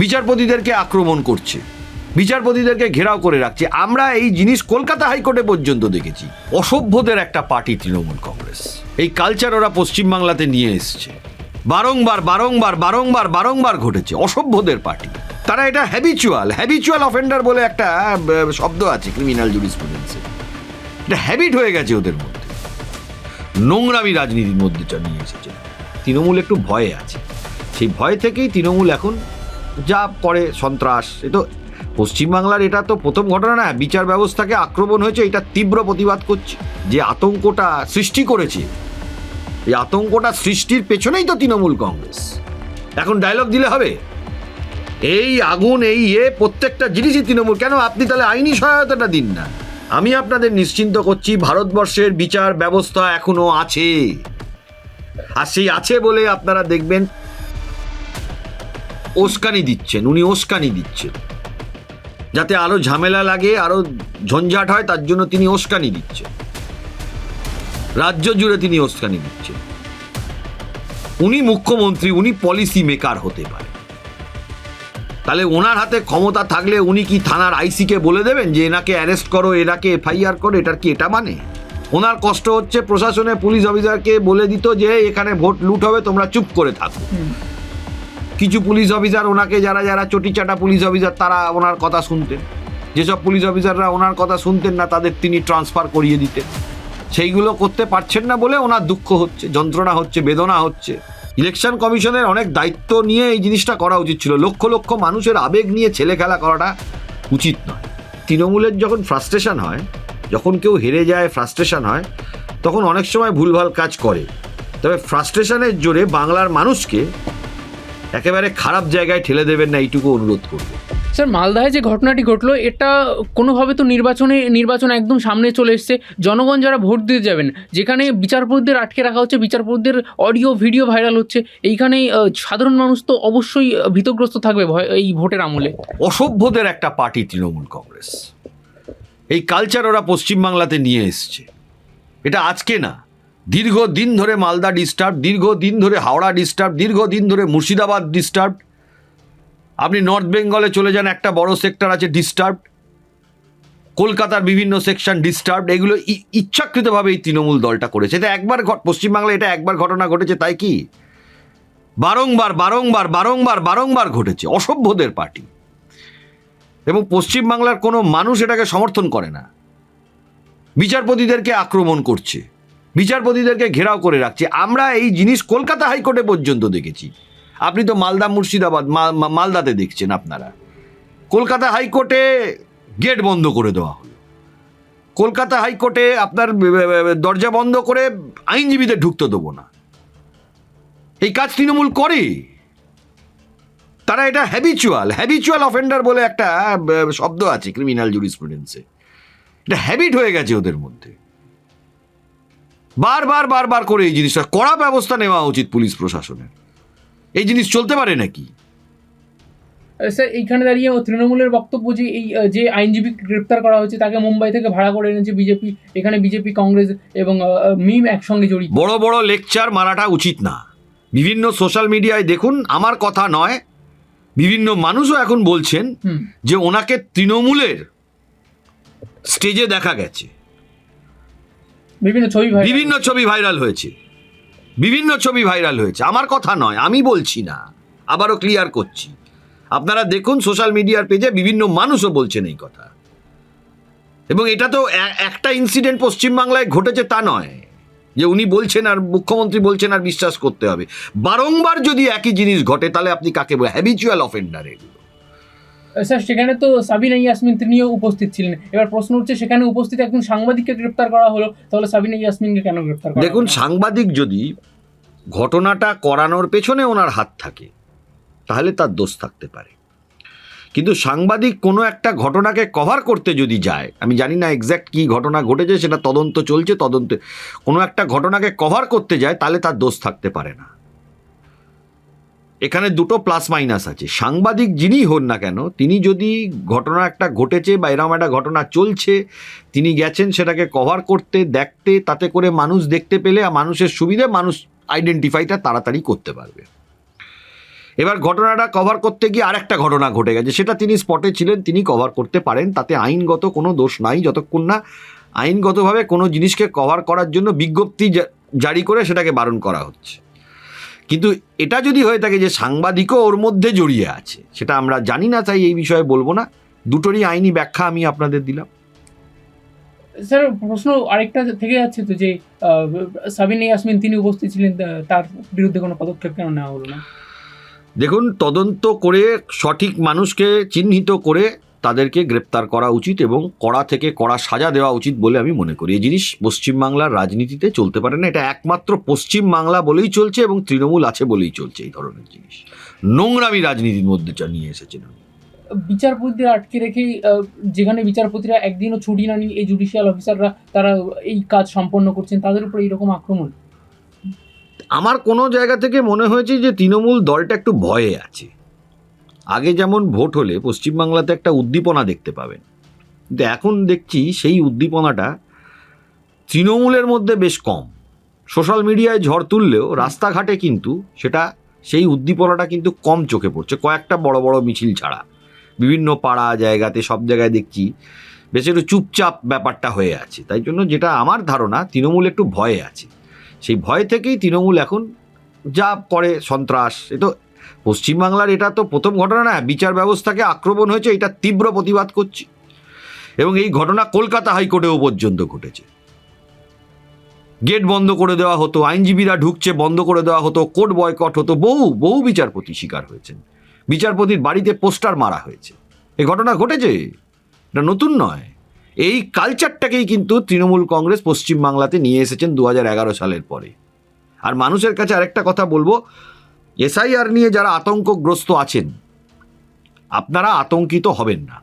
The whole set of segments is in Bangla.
বিচারপতিদেরকে আক্রমণ করছে, বিচারপতিদেরকে ঘেরাও করে রাখছে। আমরা এই জিনিস কলকাতা হাইকোর্টে পর্যন্ত দেখেছি। অসভ্যদের একটা পার্টি তৃণমূল কংগ্রেস। এই কালচার ওরা পশ্চিমবাংলাতে নিয়ে এসছে। বারংবার বারংবার বারংবার বারংবার ঘটেছে। অসভ্যদের পার্টি। তারা এটা হ্যাবিচুয়াল অফেন্ডার বলে একটা শব্দ আছে ক্রিমিনাল জুরিসপ্রুডেন্সে। এটা হ্যাবিট হয়ে গেছে ওদের মধ্যে। নোংরামি রাজনীতির মধ্যে নিয়ে এসেছে। তৃণমূল একটু ভয়ে আছে। সেই ভয় থেকেই তৃণমূল এখন যা করে সন্ত্রাস। এ তো পশ্চিমবাংলার এটা তো প্রথম ঘটনা না। বিচার ব্যবস্থাকে আক্রমণ হয়েছে, এটা তীব্র প্রতিবাদ করছে। যে আতঙ্কটা সৃষ্টি করেছে, এই আতঙ্কটা সৃষ্টির পেছনেই তো তৃণমূল কংগ্রেস। এখন ডায়লগ দিলে হবে? এই আগুন এই প্রত্যেকটা জিনিসই তৃণমূল। কেন আপনি তাহলে আইনি সহায়তাটা দিন না? আমি আপনাদের নিশ্চিন্ত করছি, ভারতবর্ষের বিচার ব্যবস্থা এখনো আছে। আর সেই আছে বলে আপনারা দেখবেন উস্কানি দিচ্ছেন, উনি উস্কানি দিচ্ছেন যাতে আরো ঝামেলা লাগে, আরো ঝঞ্ঝাট হয়, তার জন্য তিনি উস্কানি দিচ্ছেন। রাজ্য জুড়ে তিনি উস্কানি দিচ্ছেন। উনি মুখ্যমন্ত্রী, উনি পলিসি মেকার হতে পারে। তাহলে ওনার হাতে ক্ষমতা থাকলে উনি কি থানার আইসিকে বলে দেবেন যে এনাকে অ্যারেস্ট করো, এনাকে এফআইআর করো? এটার কি এটা মানে? ওনার কষ্ট হচ্ছে প্রশাসনে পুলিশ অফিসারকে বলে দিত যে এখানে ভোট লুট হবে, তোমরা চুপ করে থাকো। কিছু পুলিশ অফিসার ওনাকে, যারা চটিচাটা পুলিশ অফিসার, তারা ওনার কথা শুনতেন। যেসব পুলিশ অফিসাররা ওনার কথা শুনতেন না, তাদের তিনি ট্রান্সফার করিয়ে দিতেন। সেইগুলো করতে পারছেন না বলে ওনার দুঃখ হচ্ছে, যন্ত্রণা হচ্ছে, বেদনা হচ্ছে। ইলেকশন কমিশনের অনেক দায়িত্ব নিয়ে এই জিনিসটা করা উচিত ছিল। লক্ষ লক্ষ মানুষের আবেগ নিয়ে ছেলে খেলা করাটা উচিত নয়। তৃণমূলের যখন ফ্রাস্ট্রেশন হয়, যখন কেউ হেরে যায়, ফ্রাস্ট্রেশন হয়, তখন অনেক সময় ভুলভাল কাজ করে। তবে ফ্রাস্ট্রেশনের জোরে বাংলার মানুষকে একেবারে খারাপ জায়গায় ঠেলে দেবেন না, এইটুকু অনুরোধ করব। স্যার, মালদায় যে ঘটনাটি ঘটলো, এটা কোনোভাবে তো নির্বাচন একদম সামনে চলে এসছে। জনগণ যারা ভোট দিতে যাবেন, যেখানে বিচারপতিদের আটকে রাখা হচ্ছে, বিচারপতিদের অডিও ভিডিও ভাইরাল হচ্ছে, এইখানে সাধারণ মানুষ তো অবশ্যই ভীতগ্রস্ত থাকবে এই ভোটের আমলে। অসভ্যদের একটা পার্টি তৃণমূল কংগ্রেস। এই কালচার ওরা পশ্চিমবাংলাতে নিয়ে এসছে। এটা আজকে না, দীর্ঘদিন ধরে মালদা ডিস্টার্ব, দীর্ঘদিন ধরে হাওড়া ডিস্টার্ব, দীর্ঘদিন ধরে মুর্শিদাবাদ ডিস্টার্ব। আপনি নর্থ বেঙ্গলে চলে যান, একটা বড় সেক্টর আছে ডিস্টার্ব। কলকাতার বিভিন্ন সেকশন ডিস্টার্ব। এগুলো ইচ্ছাকৃতভাবে এই তৃণমূল দলটা করেছে। এটা একবার পশ্চিমবাংলায় এটা একবার ঘটনা ঘটেছে তাই কি? বারংবার বারংবার বারংবার বারংবার ঘটেছে। অসভ্যদের পার্টি। এবং পশ্চিমবাংলার কোনো মানুষ এটাকে সমর্থন করে না। বিচারপতিদেরকে আক্রমণ করছে, বিচারপতিদেরকে ঘেরাও করে রাখছে। আমরা এই জিনিস কলকাতা হাইকোর্টে পর্যন্ত দেখেছি। আপনি তো মালদা মুর্শিদাবাদ মালদাতে দেখছেন আপনারা। কলকাতা হাইকোর্টে গেট বন্ধ করে দেওয়া হলো। কলকাতা হাইকোর্টে আপনার দরজা বন্ধ করে আইনজীবীদের ঢুকতে দেবো না। এই কাজ তৃণমূল করে। তারা এটা হ্যাবিচুয়াল অফেন্ডার বলে একটা শব্দ আছে ক্রিমিনাল জুরিসপ্রুডেন্সে। এটা হ্যাবিট হয়ে গেছে ওদের মধ্যে। বারবার বারবার করে এই জিনিসটা কড়া ব্যবস্থা নেওয়া উচিত পুলিশ প্রশাসনের। এই জিনিস চলতে পারে নাকি? স্যার, এইখানে দাঁড়িয়ে তৃণমূলের বক্তব্য যে এই যে আইনজীবী গ্রেপ্তার করা হয়েছে তাকে মুম্বাই থেকে ভাড়া করে এনেছে বিজেপি। এখানে বিজেপি, কংগ্রেস এবং মিম একসঙ্গে জড়িত। বড় বড় লেকচার মারাটা উচিত না। বিভিন্ন সোশ্যাল মিডিয়ায় দেখুন, আমার কথা নয়, বিভিন্ন মানুষও এখন বলছেন যে ওনাকে তৃণমূলের স্টেজে দেখা গেছে। বিভিন্ন ছবি ভাইরাল হয়েছে, বিভিন্ন ছবি ভাইরাল হয়েছে। আমার কথা নয়, আমি বলছি না, আবারও ক্লিয়ার করছি। আপনারা দেখুন সোশ্যাল মিডিয়ার পেজে বিভিন্ন মানুষও বলছেন এই কথা। এবং এটা তো একটা ইনসিডেন্ট পশ্চিমবাংলায় ঘটেছে তা নয় যে উনি বলছেন আর মুখ্যমন্ত্রী বলছেন আর বিশ্বাস করতে হবে। বারংবার যদি একই জিনিস ঘটে তাহলে আপনি কাকে বলেন? হ্যাবিচুয়াল অফেন্ডার এগুলো। স্যার, সেখানে তো সাবিনা ইয়াসমিন তিনিও উপস্থিত ছিলেন। এবার প্রশ্ন হচ্ছে, সেখানে উপস্থিত একজন সাংবাদিককে গ্রেপ্তার করা হলো, তাহলে সাবিনা ইয়াসমিনকে কেন গ্রেপ্তার করা? দেখুন, সাংবাদিক যদি ঘটনাটা করানোর পেছনে ওনার হাত থাকে তাহলে তার দোষ থাকতে পারে। কিন্তু সাংবাদিক কোনো একটা ঘটনাকে কভার করতে যদি যায়, আমি জানি না এক্স্যাক্ট কী ঘটনা ঘটেছে, সেটা তদন্ত চলছে, তদন্তে কোনো একটা ঘটনাকে কভার করতে যায় তাহলে তার দোষ থাকতে পারে না। এখানে দুটো প্লাস মাইনাস আছে। সাংবাদিক যিনি হন না কেন, তিনি যদি ঘটনা একটা ঘটেছে বা এরকম একটা ঘটনা চলছে, তিনি গেছেন সেটাকে কভার করতে, দেখতে, তাতে করে মানুষ দেখতে পেলে মানুষের সুবিধে, মানুষ আইডেন্টিফাইটা তাড়াতাড়ি করতে পারবে। এবার ঘটনাটা কভার করতে গিয়ে আরেকটা ঘটনা ঘটে গেছে, সেটা তিনি স্পটে ছিলেন, তিনি কভার করতে পারেন, তাতে আইনগত কোনো দোষ নাই, যতক্ষণ না আইনগতভাবে কোনো জিনিসকে কভার করার জন্য বিজ্ঞপ্তি জারি করে সেটাকে বারণ করা হচ্ছে। কিন্তু এটা যদি হয়ে থাকে যে সাংবাদিকও ওর মধ্যে জড়িয়ে আছে, সেটা আমরা জানি না, তাই এই বিষয়ে বলবো না। দুটোরই আইনি ব্যাখ্যা আমি আপনাদের দিলাম। স্যার প্রশ্ন আরেকটা থেকে যাচ্ছে তো যে সাবিনা ইয়াসমিন তিনি উপস্থিত ছিলেন, তার বিরুদ্ধে কোনো পদক্ষেপ কেন নেওয়া হলো না? দেখুন, তদন্ত করে সঠিক মানুষকে চিহ্নিত করে তাদেরকে গ্রেপ্তার করা উচিত এবং কড়া থেকে কড়া সাজা দেওয়া উচিত বলে আমি মনে করি। এই জিনিস পশ্চিমবাংলার রাজনীতিতে চলতে পারে না, এটা একমাত্র পশ্চিমবাংলা বলেই চলছে এবং তৃণমূল আছে বলেই চলছে। এই ধরনের জিনিস নোংরামি রাজনীতির মধ্যে নিয়ে এসেছেন। বিচারপতিদের আটকে রেখে, যেখানে বিচারপতিরা একদিনও ছুটি না নিয়ে এই জুডিশিয়াল অফিসাররা তারা এই কাজ সম্পন্ন করছেন, তাদের উপর এইরকম আক্রমণ। আমার কোনো জায়গা থেকে মনে হয়েছে যে তৃণমূল দলটা একটু ভয়ে আছে। আগে যেমন ভোট হলে পশ্চিমবাংলাতে একটা উদ্দীপনা দেখতে পাবেন, কিন্তু এখন দেখছি সেই উদ্দীপনাটা তৃণমূলের মধ্যে বেশ কম। সোশ্যাল মিডিয়ায় ঝড় তুললেও রাস্তাঘাটে কিন্তু সেটা সেই উদ্দীপনাটা কিন্তু কম চোখে পড়ছে, কয়েকটা বড় বড় মিছিল ছাড়া। বিভিন্ন পাড়া জায়গাতে সব জায়গায় দেখছি বেশ একটু চুপচাপ ব্যাপারটা হয়ে আছে। তাই জন্য যেটা আমার ধারণা, তৃণমূল একটু ভয়ে আছে। সেই ভয় থেকেই তৃণমূল এখন যা করে সন্ত্রাস, এ তো পশ্চিমবাংলার এটা তো প্রথম ঘটনা না। বিচার ব্যবস্থাকে আক্রমণ হয়েছে, এটা তীব্র প্রতিবাদ করছি। এবং এই ঘটনা কলকাতা হাইকোর্টেও পর্যন্ত ঘটেছে। গেট বন্ধ করে দেওয়া হতো, আইনজীবীরা ঢুকছে বন্ধ করে দেওয়া হতো, কোর্ট বয়কট হতো, বহু বিচারপতি শিকার হয়েছেন। বিচারপতির বাড়িতে পোস্টার মারা হয়েছে। এই ঘটনা ঘটেছে, এটা নতুন নয়। এই কালচারটাকেই কিন্তু তৃণমূল কংগ্রেস পশ্চিমবাংলাতে নিয়ে এসেছেন 2011 সালের পরে। আর মানুষের কাছে আরেকটা কথা বলবো, এসআইআর নিয়ে যারা আতঙ্কগ্রস্ত আছেন, আপনারা আতঙ্কিত হবেন না।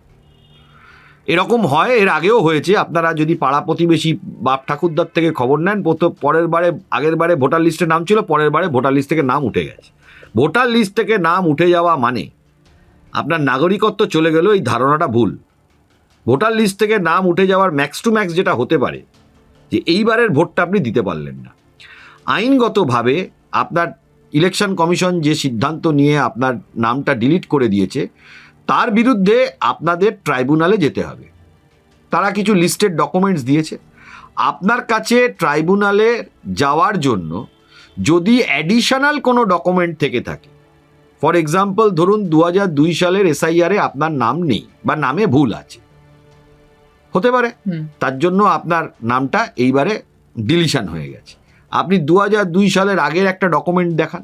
এরকম হয়, এর আগেও হয়েছে। আপনারা যদি পাড়া প্রতিবেশী বাপ ঠাকুরদার থেকে খবর নেন, পরের বারে, আগের বারে ভোটার লিস্টে নাম ছিল, পরের বারে ভোটার লিস্ট থেকে নাম উঠে গেছে। ভোটার লিস্ট থেকে নাম উঠে যাওয়া মানে আপনার নাগরিকত্ব চলে গেল, এই ধারণাটা ভুল। ভোটার লিস্ট থেকে নাম উঠে যাওয়ার ম্যাক্স টু ম্যাক্স যেটা হতে পারে যে এইবারের ভোটটা আপনি দিতে পারলেন না। আইনগতভাবে আপনার ইলেকশন কমিশন যে সিদ্ধান্ত নিয়ে আপনার নামটা ডিলিট করে দিয়েছে, তার বিরুদ্ধে আপনাদের ট্রাইব্যুনালে যেতে হবে। তারা কিছু লিস্টেড ডকুমেন্টস দিয়েছে। আপনার কাছে ট্রাইব্যুনালে যাওয়ার জন্য যদি অ্যাডিশনাল কোনো ডকুমেন্ট থেকে থাকে, ফর এক্সাম্পল ধরুন 2002 সালের এসআইআরে আপনার নাম নেই বা নামে ভুল আছে, হতে পারে, তার জন্য আপনার নামটা এইবারে ডিলিশন হয়ে গেছে। আপনি 2002 সালের আগের একটা ডকুমেন্ট দেখান,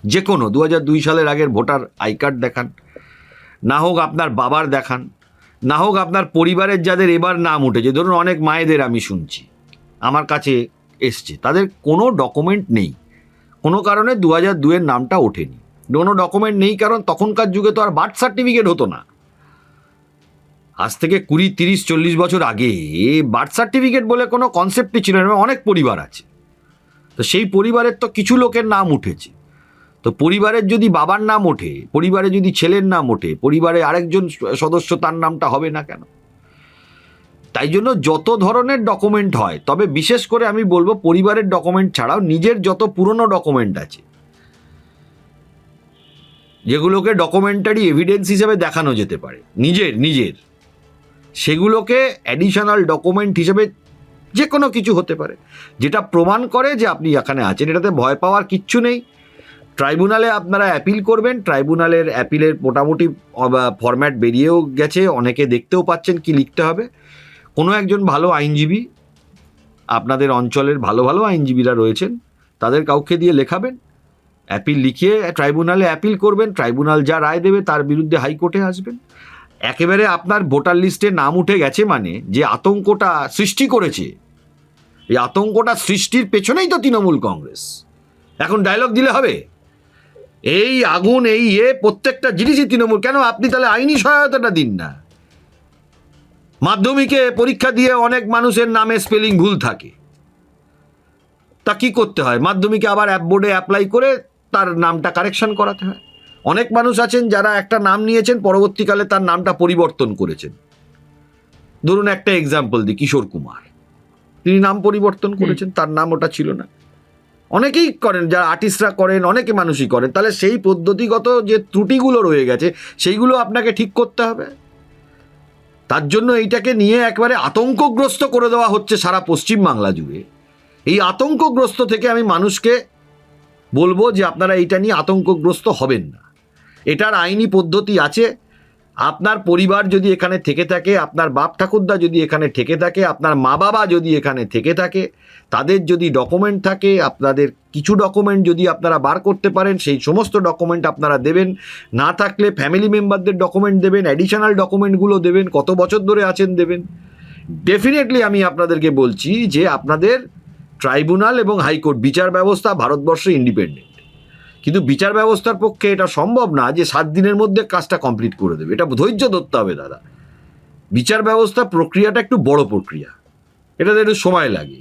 যে কোনো 2002 সালের আগের ভোটার আই কার্ড দেখান, না হোক আপনার বাবার দেখান, না হোক আপনার পরিবারের যাদের এবার নাম উঠেছে, ধরুন অনেক মায়েদের আমি শুনছি আমার কাছে এসছে, তাদের কোনো ডকুমেন্ট নেই, কোনো কারণে 2002-এর নামটা ওঠেনি। কোনো ডকুমেন্ট নেই কারণ তখনকার যুগে তো আর বার্থ সার্টিফিকেট হতো না। আজ থেকে 20, 30, 40 বছর আগে বার্থ সার্টিফিকেট বলে কোনো কনসেপ্টই ছিল না। অনেক পরিবার আছে, তো সেই পরিবারের তো কিছু লোকের নাম উঠেছে। তো পরিবারের যদি বাবার নাম ওঠে, পরিবারে যদি ছেলের নাম ওঠে, পরিবারে আরেকজন সদস্য, তার নামটা হবে না কেন? তাই জন্য যত ধরনের ডকুমেন্ট হয়, তবে বিশেষ করে আমি বলবো পরিবারের ডকুমেন্ট ছাড়াও নিজের যত পুরনো ডকুমেন্ট আছে, যেগুলোকে ডকুমেন্টারি এভিডেন্স হিসেবে দেখানো যেতে পারে, নিজের সেগুলোকে অ্যাডিশনাল ডকুমেন্ট হিসেবে যে কোনো কিছু হতে পারে, যেটা প্রমাণ করে যে আপনি এখানে আছেন। এটাতে ভয় পাওয়ার কিচ্ছু নেই। ট্রাইব্যুনালে আপনারা অ্যাপিল করবেন, ট্রাইব্যুনালের অ্যাপিলের মোটামুটি ফরম্যাট বেরিয়েও গেছে, অনেকে দেখতেও পাচ্ছেন কি লিখতে হবে। কোনো একজন ভালো আইনজীবী, আপনাদের অঞ্চলের ভালো ভালো আইনজীবীরা রয়েছেন, তাদের কাউকে দিয়ে লেখাবেন, অ্যাপিল লিখিয়ে ট্রাইব্যুনালে অ্যাপিল করবেন। ট্রাইব্যুনাল যা রায় দেবে তার বিরুদ্ধে হাইকোর্টে আসবেন। একেবারে আপনার ভোটার লিস্টে নাম উঠে গেছে মানে যে আতঙ্কটা সৃষ্টি করেছে, এই আতঙ্কটা সৃষ্টির পেছনেই তো তৃণমূল কংগ্রেস। এখন ডায়লগ দিলে হবে? এই আগুন, এই প্রত্যেকটা জিনিসই তৃণমূল। কেন আপনি তাহলে আইনি সহায়তাটা দিন না? মাধ্যমিকে পরীক্ষা দিয়ে অনেক মানুষের নামে স্পেলিং ভুল থাকে, তা কি করতে হয়? মাধ্যমিকে আবার অ্যাপ বোর্ডে অ্যাপ্লাই করে তার নামটা কারেকশন করাতে হয়। অনেক মানুষ আছেন যারা একটা নাম নিয়েছেন, পরবর্তীকালে তার নামটা পরিবর্তন করেছেন। ধরুন একটা এক্সাম্পল দিই, কিশোর কুমার, তিনি নাম পরিবর্তন করেছেন, তার নাম ওটা ছিল না। অনেকেই করেন, যারা আর্টিস্টরা করেন, অনেকে মানুষই করেন, তাহলে সেই পদ্ধতিগত যে ত্রুটিগুলো রয়ে গেছে সেইগুলো আপনাকে ঠিক করতে হবে। তার জন্য এইটাকে নিয়ে একবারে আতঙ্কগ্রস্ত করে দেওয়া হচ্ছে সারা পশ্চিমবাংলা জুড়ে। এই আতঙ্কগ্রস্ত থেকে আমি মানুষকে বলবো যে আপনারা এইটা নিয়ে আতঙ্কগ্রস্ত হবেন না। এটার আইনি পদ্ধতি আছে। আপনার পরিবার যদি এখানে থেকে থাকে, আপনার বাপ ঠাকুরদা যদি এখানে থেকে থাকে, আপনার মা বাবা যদি এখানে থেকে থাকে, তাদের যদি ডকুমেন্ট থাকে, আপনাদের কিছু ডকুমেন্ট যদি আপনারা বার করতে পারেন, সেই সমস্ত ডকুমেন্ট আপনারা দেবেন। না থাকলে ফ্যামিলি মেম্বারদের ডকুমেন্ট দেবেন, অ্যাডিশনাল ডকুমেন্টগুলো দেবেন, কত বছর ধরে আছেন দেবেন। ডেফিনেটলি আমি আপনাদেরকে বলছি যে আপনাদের ট্রাইব্যুনাল এবং হাইকোর্ট বিচার ব্যবস্থা ভারতবর্ষে ইন্ডিপেন্ডেন্ট, কিন্তু বিচার ব্যবস্থার পক্ষে এটা সম্ভব না যে 7 দিনের মধ্যে কাজটা কমপ্লিট করে দেবে। এটা ধৈর্য ধরতে হবে দাদা। বিচার ব্যবস্থা প্রক্রিয়াটা একটু বড় প্রক্রিয়া, এটাতে একটু সময় লাগে।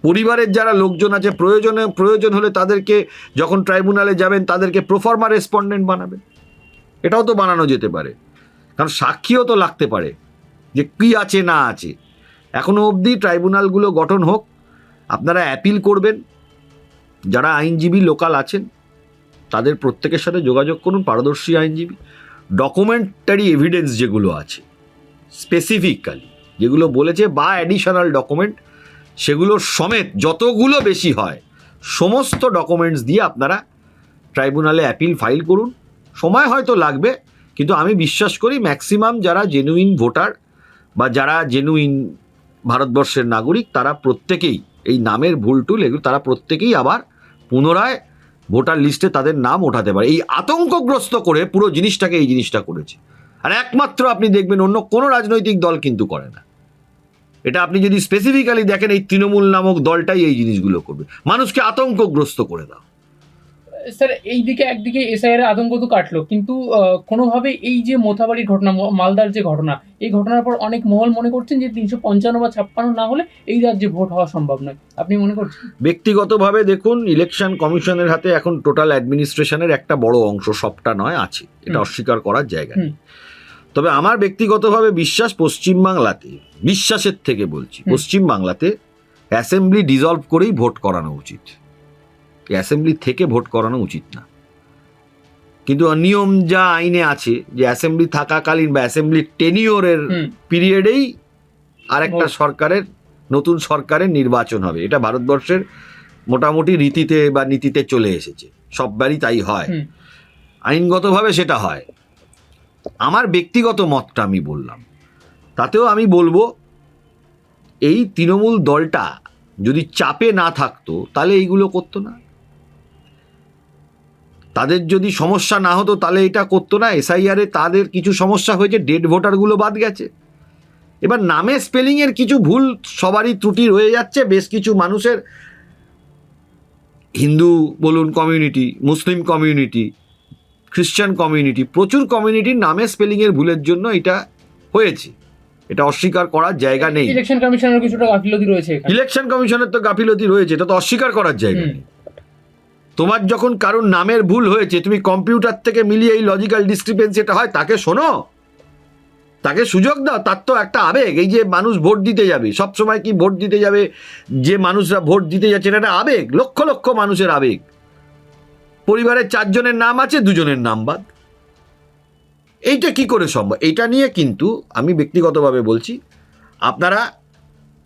পরিবারের যারা লোকজন আছে, প্রয়োজন হলে তাদেরকে যখন ট্রাইব্যুনালে যাবেন তাদেরকে প্রোফর্মা রেসপন্ডেন্ট বানাবেন, এটাও তো বানানো যেতে পারে। কারণ সাক্ষীও তো লাগতে পারে যে কী আছে না আছে। এখনও অবধি ট্রাইব্যুনালগুলো গঠন হোক, আপনারা অ্যাপিল করবেন। যারা আইনজীবী লোকাল আছেন তাদের প্রত্যেকের সাথে যোগাযোগ করুন, পারদর্শী আইনজীবী। ডকুমেন্টারি এভিডেন্স যেগুলো আছে স্পেসিফিক্যালি যেগুলো বলেছে বা অ্যাডিশনাল ডকুমেন্ট, সেগুলো সমেত যতগুলো বেশি হয় সমস্ত ডকুমেন্টস দিয়ে আপনারা ট্রাইব্যুনালে অ্যাপিল ফাইল করুন। সময় হয়তো লাগবে, কিন্তু আমি বিশ্বাস করি ম্যাক্সিমাম যারা জেনুইন ভোটার বা যারা জেনুইন ভারতবর্ষের নাগরিক, তারা প্রত্যেকেই এই নামের ভুলটুল এগুলো তারা প্রত্যেকেই আবার পুনরায় ভোটার লিস্টে তাদের নাম ওঠাতে পারে। এই আতঙ্কগ্রস্ত করে পুরো জিনিসটাকে এই জিনিসটা করেছে। আর একমাত্র আপনি দেখবেন অন্য কোনো রাজনৈতিক দল কিন্তু করে না এটা। আপনি যদি স্পেসিফিক্যালি দেখেন, এই তৃণমূল নামক দলটাই এই জিনিসগুলো করবে, মানুষকে আতঙ্কগ্রস্ত করে দাও। স্যার এইদিকে একদিকে এসআইআর আতঙ্ক তো কাটলো, কিন্তু কোনোভাবে এই যে মোথাবাড়ির ঘটনা, মালদার যে ঘটনা, এই ঘটনার পর অনেক মহল মনে করছেন যে 355 বা 56 না হলে এই রাজ্যে ভোট হওয়া সম্ভব নয়। আপনি মনে করছেন? ব্যক্তিগতভাবে দেখুন, ইলেকশন কমিশনের হাতে এখন টোটাল অ্যাডমিনিস্ট্রেশনের একটা বড় অংশ, সবটা নয়, আছে, এটা অস্বীকার করার জায়গা নেই। তবে আমার ব্যক্তিগতভাবে বিশ্বাস, পশ্চিমবাংলাতে, বিশ্বাসের থেকে বলছি, পশ্চিমবাংলাতে অ্যাসেম্বলি ডিসলভ করেই ভোট করানো উচিত। অ্যাসেম্বলি থেকে ভোট করানো উচিত না। কিন্তু নিয়ম যা আইনে আছে যে অ্যাসেম্বলি থাকাকালীন বা অ্যাসেম্বলির টেনিওরের পিরিয়ডেই আরেকটা সরকারের, নতুন সরকারের নির্বাচন হবে। এটা ভারতবর্ষের মোটামুটি রীতিতে বা নীতিতে চলে এসেছে, সববারই তাই হয়, আইনগতভাবে সেটা হয়। আমার ব্যক্তিগত মতটা আমি বললাম, তাতেও আমি বলবো এই তৃণমূল দলটা যদি চাপে না থাকতো তাহলে এইগুলো করতো না। তাদের যদি সমস্যা না হতো তাহলে এটা করতো না। এসআইআরে তাদের কিছু সমস্যা হয়েছে, ডেড ভোটারগুলো বাদ গেছে। এবার নামে স্পেলিংয়ের কিছু ভুল সবারই ত্রুটি রয়ে যাচ্ছে। বেশ কিছু মানুষের, হিন্দু বলুন community, Muslim community, Christian community, প্রচুর কমিউনিটির নামে স্পেলিংয়ের ভুলের জন্য এটা হয়েছে, এটা অস্বীকার করার জায়গা নেই। ইলেকশন কমিশনের কিছুটা গাফিলতি রয়েছে, ইলেকশন কমিশনের তো গাফিলতি রয়েছে, এটা তো অস্বীকার করার জায়গা নেই। তোমার যখন কারোর নামের ভুল হয়েছে, তুমি কম্পিউটার থেকে মিলিয়ে এই লজিক্যাল ডিসক্রিপেন্সি এটা হয়, তাকে শোনো, তাকে সুযোগ দাও। তার তো একটা আবেগ, এই যে মানুষ ভোট দিতে যাবে, সবসময় কি ভোট দিতে যাবে, যে মানুষরা ভোট দিতে যাচ্ছে এটা একটা আবেগ, লক্ষ লক্ষ মানুষের আবেগ। পরিবারের 4 জনের নাম আছে, 2 জনের নাম বাদ, এইটা কি করে সম্ভব? এইটা নিয়ে কিন্তু আমি ব্যক্তিগতভাবে বলছি, আপনারা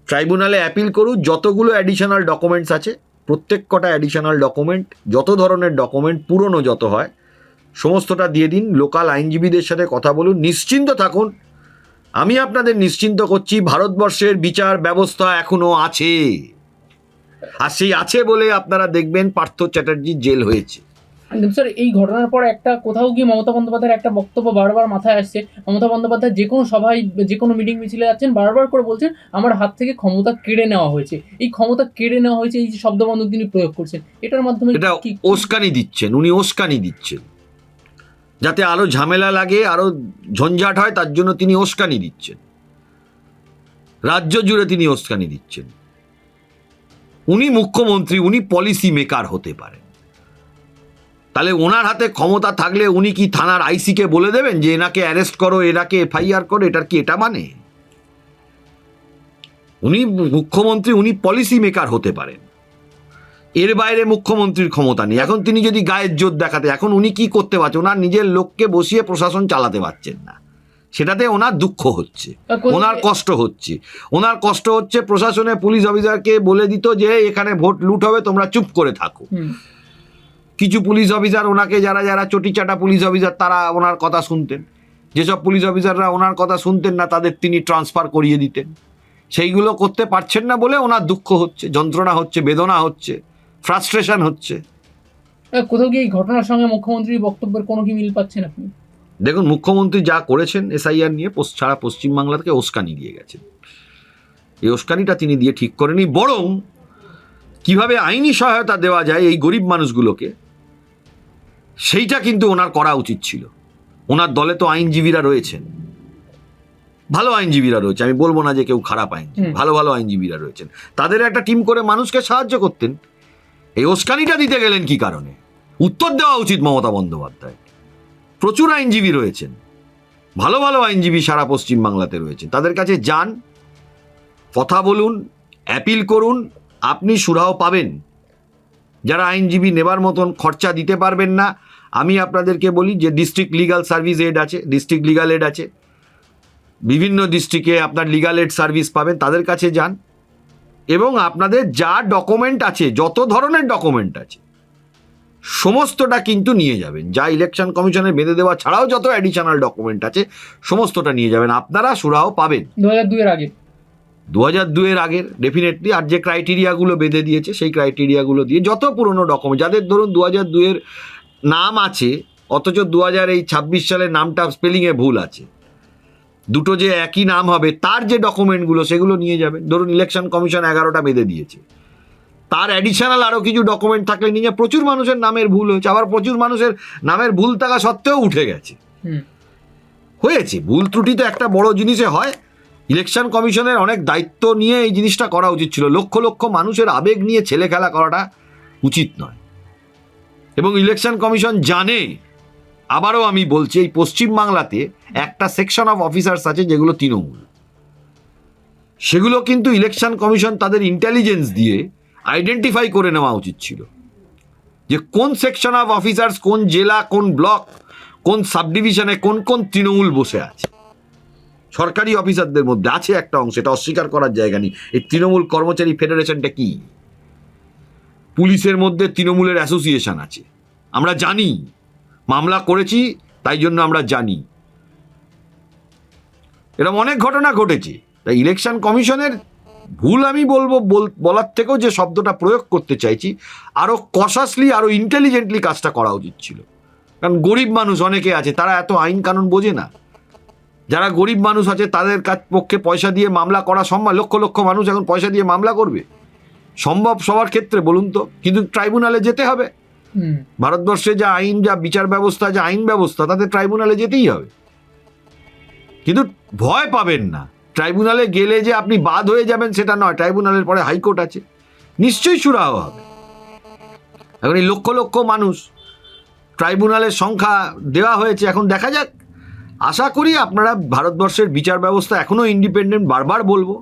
ট্রাইব্যুনালে অ্যাপিল করুন। যতগুলো অ্যাডিশনাল ডকুমেন্টস আছে, প্রত্যেক কটা অ্যাডিশনাল ডকুমেন্ট, যত ধরনের ডকুমেন্ট পুরনো যত হয় সমস্তটা দিয়ে দিন। লোকাল আইনজীবীদের সাথে কথা বলুন, নিশ্চিন্ত থাকুন। আমি আপনাদের নিশ্চিন্ত করছি, ভারতবর্ষের বিচার ব্যবস্থা এখনো আছে। আর সেই আছে বলে আপনারা দেখবেন পার্থ চ্যাটার্জি জেল হয়েছে। স্যার এই ঘটনার পর একটা কোথাও গিয়ে মমতা বন্দ্যোপাধ্যায়ের একটা বক্তব্য বারবার মাথায় আসছে। মমতা বন্দ্যোপাধ্যায় যে কোনো সভায়, যে কোনো মিটিং মিছিলে যাচ্ছেন, বারবার করে বলছেন আমার হাত থেকে ক্ষমতা কেড়ে নেওয়া হয়েছে। এই ক্ষমতা কেড়ে নেওয়া হয়েছে, এই যে শব্দবন্ধ তিনি প্রয়োগ করছেন, এটার মাধ্যমে এটা উস্কানি দিচ্ছেন, উনি উস্কানি দিচ্ছেন, যাতে আরো ঝামেলা লাগে, আরো ঝঞ্ঝাট হয়, তার জন্য তিনি উস্কানি দিচ্ছেন। রাজ্য জুড়ে তিনি উস্কানি দিচ্ছেন। উনি মুখ্যমন্ত্রী, উনি পলিসি মেকার হতে পারেন। তাহলে ওনার হাতে ক্ষমতা থাকলে উনি কি থানার আইসিকে বলে দেবেন যে এনাকে অ্যারেস্ট করো, এনাকে এফআইআর করো? এটার কি এটা মানে? উনি মুখ্যমন্ত্রী, উনি পলিসি মেকার হতে পারেন। এর বাইরে মুখ্যমন্ত্রীর ক্ষমতা নেই। এখন তিনি যদি গায়ের জোর দেখাতে, এখন উনি কি করতে পারছেন? ওনার নিজের লোককে বসিয়ে প্রশাসন চালাতে পারছেন না, সেটাতে ওনার দুঃখ হচ্ছে, ওনার কষ্ট হচ্ছে। ওনার কষ্ট হচ্ছে প্রশাসনে পুলিশ অফিসারকে বলে দিত যে এখানে ভোট লুট হবে, তোমরা চুপ করে থাকো। কিছু পুলিশ অফিসার ওনাকে, যারা যারা চটিচাটা পুলিশ অফিসার, তারা ওনার কথা শুনতেন। যেসব পুলিশ অফিসাররা ওনার কথা শুনতেন না, তাদের তিনি ট্রান্সফার করিয়ে দিতেন। সেইগুলো করতে পারছেন না বলে ওনার দুঃখ হচ্ছে, যন্ত্রণা হচ্ছে, বেদনা হচ্ছে, ফ্রাস্ট্রেশন হচ্ছে। কোথাও কি এই ঘটনার সঙ্গে মুখ্যমন্ত্রীর বক্তব্যের কোনো কি মিল পাচ্ছেন আপনি? দেখুন, মুখ্যমন্ত্রী যা করেছেন এসআইআর নিয়ে, সারা পশ্চিমবাংলাকে উস্কানি দিয়ে গেছেন। এই উস্কানিটা তিনি দিয়ে ঠিক করেনি, বরং কিভাবে আইনি সহায়তা দেওয়া যায় এই গরিব মানুষগুলোকে, সেইটা কিন্তু ওনার করা উচিত ছিল। ওনার দলে তো আইনজীবীরা রয়েছেন, ভালো আইনজীবীরা রয়েছে, আমি বলবো না যে কেউ খারাপ আইনজীবী, ভালো ভালো আইনজীবীরা রয়েছেন। তাদের একটা টিম করে মানুষকে সাহায্য করতেন। এই উস্কানিটা দিতে গেলেন কি কারণে? উত্তর দেওয়া উচিত মমতা বন্দ্যোপাধ্যায়। প্রচুর আইনজীবী রয়েছেন, ভালো ভালো আইনজীবী সারা পশ্চিমবাংলাতে রয়েছেন। তাদের কাছে যান, কথা বলুন, অ্যাপিল করুন, আপনি সুরাহ পাবেন। যারা আইনজীবী নেবার মতন খরচা দিতে পারবেন না, আমি আপনাদেরকে বলি যে ডিস্ট্রিক্ট লিগাল সার্ভিস এড আছে, ডিস্ট্রিক্ট লিগাল এড আছে, বিভিন্ন ডিস্ট্রিক্টে আপনার লিগাল এড সার্ভিস পাবেন। তাদের কাছে যান এবং আপনাদের যা ডকুমেন্ট আছে, যত ধরনের ডকুমেন্ট আছে, সমস্তটা কিন্তু নিয়ে যাবেন। যা ইলেকশন কমিশনের বেঁধে দেওয়া ছাড়াও যত অ্যাডিশনাল ডকুমেন্ট আছে, সমস্তটা নিয়ে যাবেন, আপনারা সুরাহ পাবেন। 2002 আগে, 2002 আগের ডেফিনেটলি। আর যে ক্রাইটেরিয়াগুলো বেঁধে দিয়েছে, সেই ক্রাইটেরিয়াগুলো দিয়ে যত পুরনো ডকুমেন্ট, যাদের ধরুন 2002 নাম আছে অথচ 2026 সালের নামটা স্পেলিংয়ে ভুল আছে, দুটো যে একই নাম হবে, তার যে ডকুমেন্টগুলো সেগুলো নিয়ে যাবেন। ধরুন ইলেকশন কমিশন 11টা বেঁধে দিয়েছে, তার অ্যাডিশনাল আরও কিছু ডকুমেন্ট থাকলে নিয়ে যান। প্রচুর মানুষের নামের ভুল হয়েছে, আবার প্রচুর মানুষের নামের ভুল থাকা সত্ত্বেও উঠে গেছে, হয়েছে। ভুল ত্রুটি তো একটা বড় জিনিসে হয়। ইলেকশন কমিশনের অনেক দায়িত্ব নিয়ে এই জিনিসটা করা উচিত ছিল। লক্ষ লক্ষ মানুষের আবেগ নিয়ে ছেলে খেলা করাটা উচিত নয়। এবং ইলেকশন কমিশন জানে, আবারও আমি বলছি, এই পশ্চিমবাংলাতে একটা সেকশন অফ অফিসার্স আছে যেগুলো তৃণমূল। সেগুলো কিন্তু ইলেকশন কমিশন তাদের ইন্টেলিজেন্স দিয়ে আইডেন্টিফাই করে নেওয়া উচিত ছিল যে কোন সেকশন অফ অফিসার্স, কোন জেলা, কোন ব্লক, কোন সাব ডিভিশনে কোন কোন তৃণমূল বসে আছে। সরকারি অফিসারদের মধ্যে আছে একটা অংশ, এটা অস্বীকার করার জায়গা নেই। এই তৃণমূল কর্মচারী ফেডারেশনটা কি? পুলিশের মধ্যে তৃণমূলের অ্যাসোসিয়েশন আছে, আমরা জানি, মামলা করেছি, তাই জন্য আমরা জানি। এরকম অনেক ঘটনা ঘটেছে। তাই ইলেকশন কমিশনের ভুল আমি বলবো, বলার থেকেও যে শব্দটা প্রয়োগ করতে চাইছি, আরও কশাসলি, আরও ইন্টেলিজেন্টলি কাজটা করা উচিত ছিল। কারণ গরিব মানুষ অনেকে আছে, তারা এত আইন কানুন বোঝে না। যারা গরিব মানুষ আছে তাদের পক্ষে পয়সা দিয়ে মামলা করা সম্ভব? লক্ষ লক্ষ মানুষ এখন পয়সা দিয়ে মামলা করবে? সম্ভব সবার ক্ষেত্রে বলুন তো? কিন্তু ট্রাইব্যুনালে যেতে হবে। ভারতবর্ষে যা আইন, যা বিচার ব্যবস্থা, যা আইন ব্যবস্থা, তাদের ট্রাইব্যুনালে যেতেই হবে। কিন্তু ভয় পাবেন না, ট্রাইব্যুনালে গেলে যে আপনি বাদ হয়ে যাবেন সেটা নয়। ট্রাইব্যুনালের পরে হাইকোর্ট আছে, নিশ্চয়ই সুরাহ হবে। এখন এই লক্ষ লক্ষ মানুষ, ট্রাইব্যুনালের সংখ্যা দেওয়া হয়েছে, এখন দেখা যাক। আশা করি আপনারা, ভারতবর্ষের বিচার ব্যবস্থা এখনো ইন্ডিপেন্ডেন্ট, বারবার বলবো।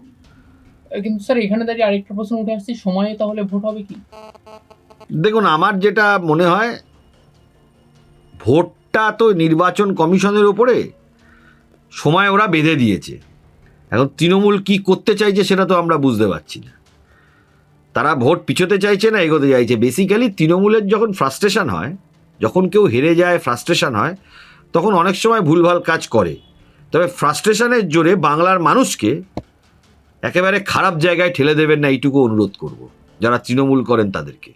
কিন্তু স্যার এখানে দাঁড়িয়ে আরেকটা প্রশ্ন উঠে আসছে, সময়ে তাহলে ভোট হবে কি? দেখুন, আমার যেটা মনে হয়, ভোটটা তো নির্বাচন কমিশনের উপরে, সময় ওরা বেঁধে দিয়েছে। এখন তৃণমূল কি করতে চাইছে সেটা তো আমরা বুঝতে পারছি না। তারা ভোট পিছোতে চাইছে না এগোতে চাইছে। বেসিক্যালি তৃণমূলের যখন ফ্রাস্ট্রেশন হয়, যখন কেউ হেরে যায়, ফ্রাস্ট্রেশন হয়, তখন অনেক সময় ভুলভাল কাজ করে। তবে ফ্রাস্ট্রেশনের জোরে বাংলার মানুষকে একেবারে খারাপ জায়গায় ঠেলে দেবেন না, এইটুকু অনুরোধ করব যারা তৃণমূল করেন তাদেরকে।